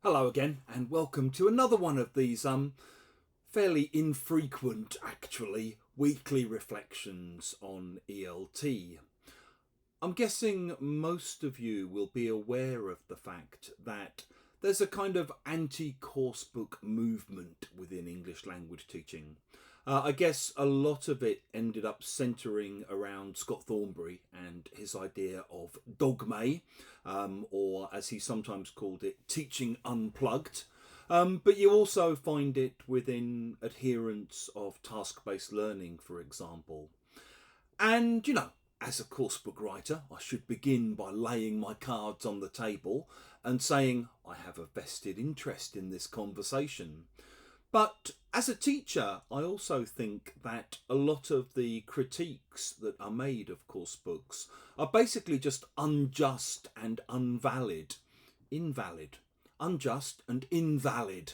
Hello again, and welcome to another one of these fairly infrequent, actually, weekly reflections on ELT. I'm guessing most of you will be aware of the fact that there's a kind of anti-coursebook movement within English language teaching. I guess a lot of it ended up centering around Scott Thornberry and his idea of Dogme, or as he sometimes called it, teaching unplugged. But you also find it within adherents of task-based learning, for example. And, as a coursebook writer, I should begin by laying my cards on the table and saying I have a vested interest in this conversation. But as a teacher, I also think that a lot of the critiques that are made of coursebooks are basically just unjust and invalid, unjust and invalid.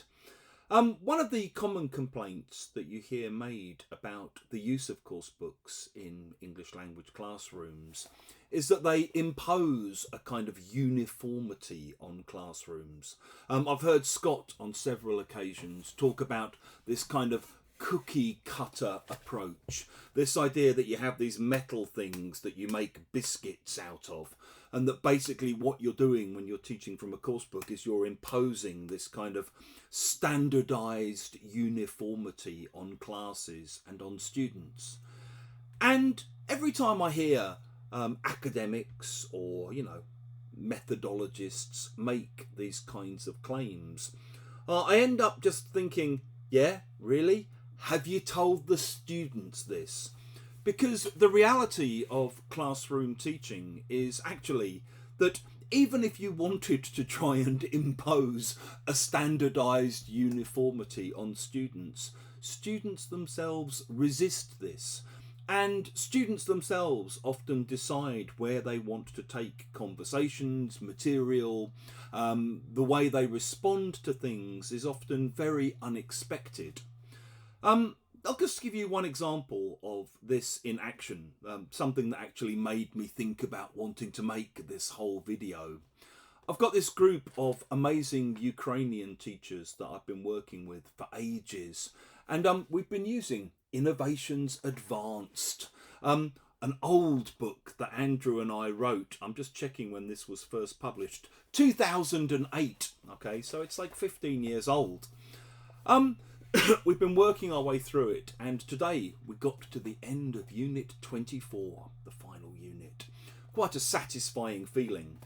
One of the common complaints that you hear made about the use of coursebooks in English language classrooms is that they impose a kind of uniformity on classrooms. I've heard Scott on several occasions talk about this kind of cookie cutter approach, this idea that you have these metal things that you make biscuits out of, and that basically what you're doing when you're teaching from a coursebook is you're imposing this kind of standardized uniformity on classes and on students. And every time I hear academics or, methodologists make these kinds of claims, I end up just thinking, yeah, really? Have you told the students this? Because the reality of classroom teaching is actually that even if you wanted to try and impose a standardized uniformity on students, students themselves resist this. And students themselves often decide where they want to take conversations, material. The way they respond to things is often very unexpected. I'll just give you one example of this in action, something that actually made me think about wanting to make this whole video. I've got this group of amazing Ukrainian teachers that I've been working with for ages, and we've been using Innovations Advanced, an old book that Andrew and I wrote. I'm just checking when this was first published, 2008. Okay, so it's like 15 years old. We've been working our way through it, and today we got to the end of Unit 24, the final unit. Quite a satisfying feeling.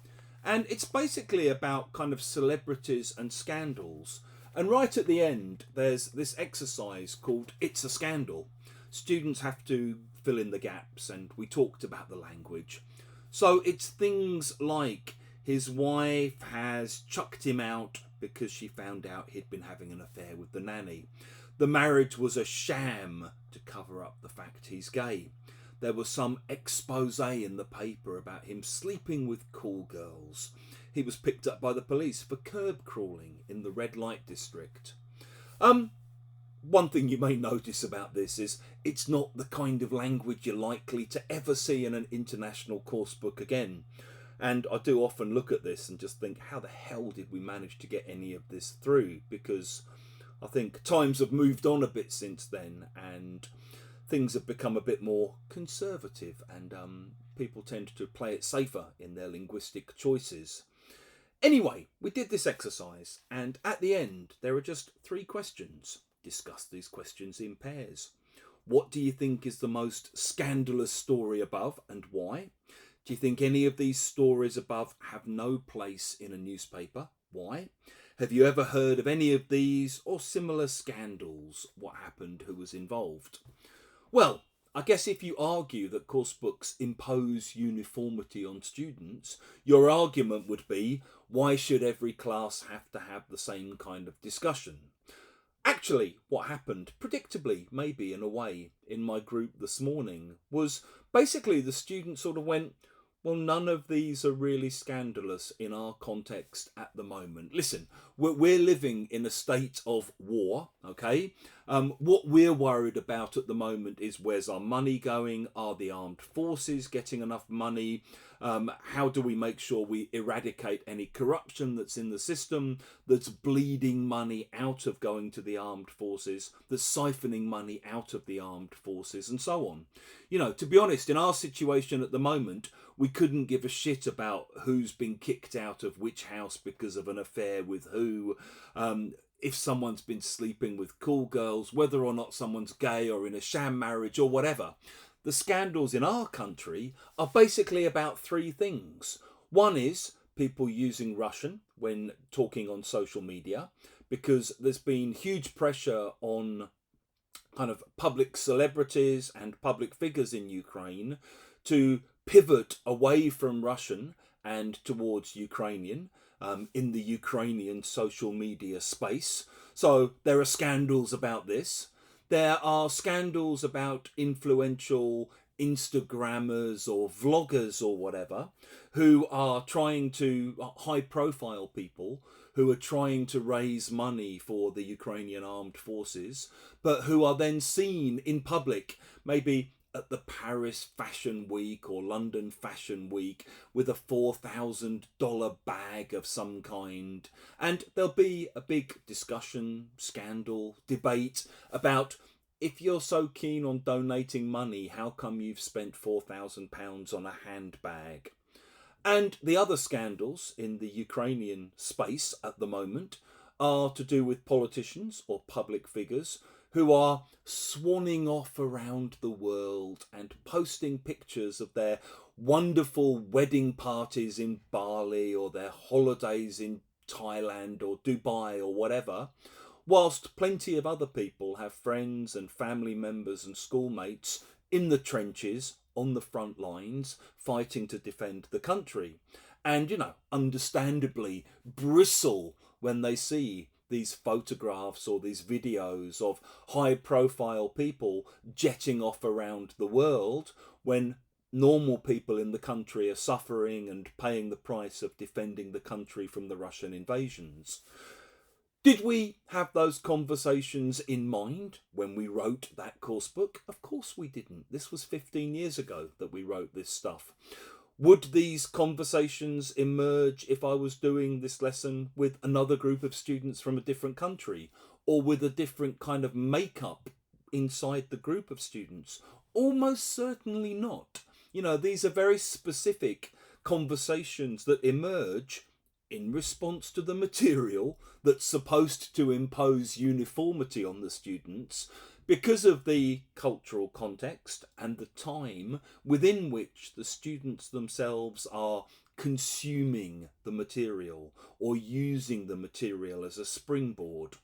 And it's basically about kind of celebrities and scandals. And right at the end, there's this exercise called It's a Scandal. Students have to fill in the gaps, and we talked about the language. So it's things like his wife has chucked him out because she found out he'd been having an affair with the nanny. The marriage was a sham to cover up the fact he's gay. There was some expose in the paper about him sleeping with cool girls. He was picked up by the police for curb crawling in the red light district. One thing you may notice about this is it's not the kind of language you're likely to ever see in an international course book again. And I do often look at this and just think, how the hell did we manage to get any of this through? Because I think times have moved on a bit since then, and things have become a bit more conservative, and people tend to play it safer in their linguistic choices. Anyway, we did this exercise, and at the end there are just 3 questions. Discuss these questions in pairs. What do you think is the most scandalous story above, and why? Do you think any of these stories above have no place in a newspaper? Why? Have you ever heard of any of these or similar scandals? What happened? Who was involved? Well, I guess if you argue that coursebooks impose uniformity on students, your argument would be, why should every class have to have the same kind of discussion? Actually, what happened, predictably, maybe in a way, in my group this morning, was basically the students sort of went, Well, none of these are really scandalous in our context at the moment. Listen, we're living in a state of war, okay? What we're worried about at the moment is, where's our money going? Are the armed forces getting enough money? How do we make sure we eradicate any corruption that's in the system, that's bleeding money out of going to the armed forces, that's siphoning money out of the armed forces, and so on. You know, to be honest, in our situation at the moment, we couldn't give a shit about who's been kicked out of which house because of an affair with who, if someone's been sleeping with cool girls, whether or not someone's gay or in a sham marriage or whatever. The scandals in our country are basically about three things. One is people using Russian when talking on social media, because there's been huge pressure on kind of public celebrities and public figures in Ukraine to pivot away from Russian and towards Ukrainian in the Ukrainian social media space. So there are scandals about this. There are scandals about influential Instagrammers or vloggers or whatever who are trying to, high profile people who are trying to raise money for the Ukrainian armed forces, but who are then seen in public, maybe at the Paris Fashion Week or London Fashion Week, with a $4,000 bag of some kind. And there'll be a big discussion, scandal, debate about, if you're so keen on donating money, how come you've spent £4,000 on a handbag? And the other scandals in the Ukrainian space at the moment are to do with politicians or public figures who are swanning off around the world and posting pictures of their wonderful wedding parties in Bali or their holidays in Thailand or Dubai or whatever, whilst plenty of other people have friends and family members and schoolmates in the trenches, on the front lines, fighting to defend the country. And, you know, understandably bristle when they see these photographs or these videos of high-profile people jetting off around the world when normal people in the country are suffering and paying the price of defending the country from the Russian invasions. Did we have those conversations in mind when we wrote that course book? Of course we didn't. This was 15 years ago that we wrote this stuff. Would these conversations emerge if I was doing this lesson with another group of students from a different country, or with a different kind of makeup inside the group of students? Almost certainly not. You know, these are very specific conversations that emerge in response to the material that's supposed to impose uniformity on the students, because of the cultural context and the time within which the students themselves are consuming the material or using the material as a springboard.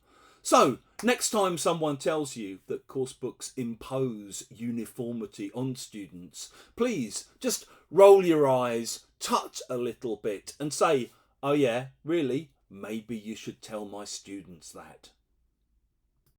So, next time someone tells you that course books impose uniformity on students, please just roll your eyes, touch a little bit and say, oh yeah, really? Maybe you should tell my students that.